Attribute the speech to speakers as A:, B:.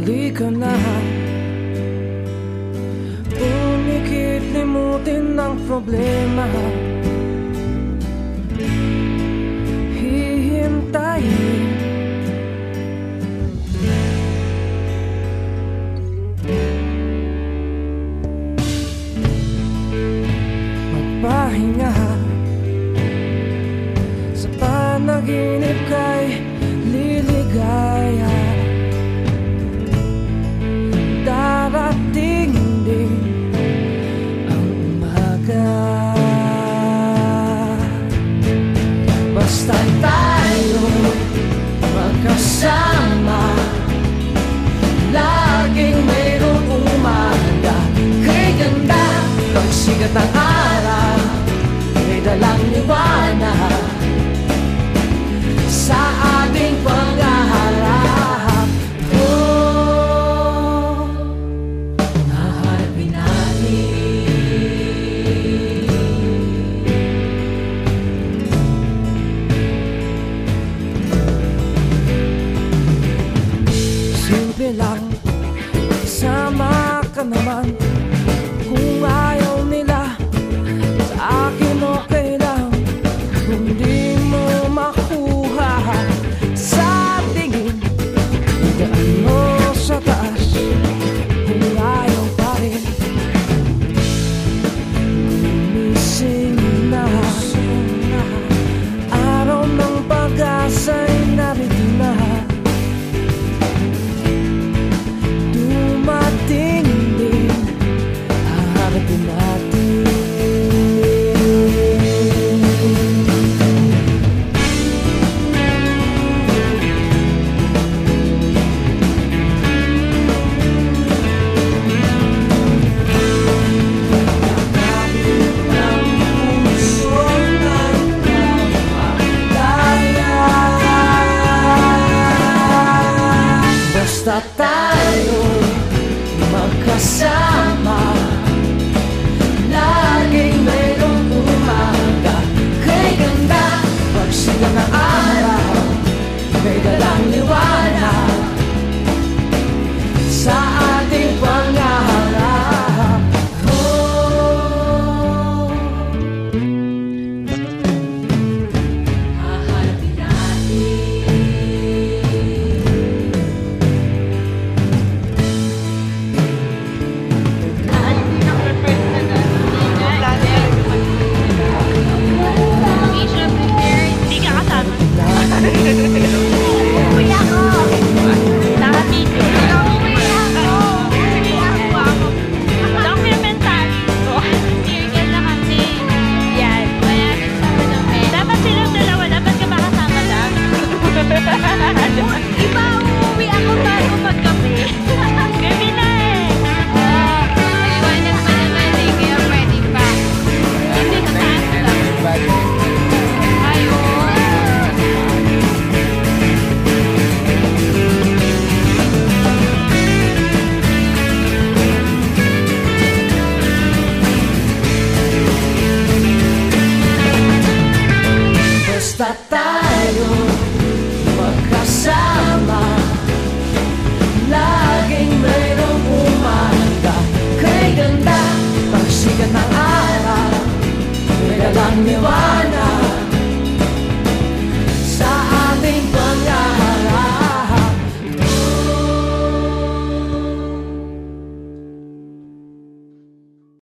A: halika na. Umikit, limutin ang problema. Hihintayin. Magpahinga. Sa panaginip kay liligaya. Darating din ang umaga. Basta tayo magkasama, laging mayroong umaga. Kay ganda, pagsikat ng araw, may dalang liwanag sa ating paghaharap. Oh, naharapin natin. Simple lang, isama ka naman. Kung ayaw nila, sa akin okay lang. Kung di mo makuha sa tingin, daan mo sa taas. Kung ayaw pa rin, gumising na. Araw ng pag-asa'y narito na. Dumating din, haharapin natin. Basta tayo magkasama, laging mayroong umaga. Kay ganda, pagsikat ng araw, may dalang liwanag sa ating panghaharap. Oh, haharapin natin.
B: Uuwi ako! Naka-video. Uuwi ako! Documentary. Circle na kami. Yan. Kaya kasama namin. Dapat silang dalawa. Dapat ka makasama lang.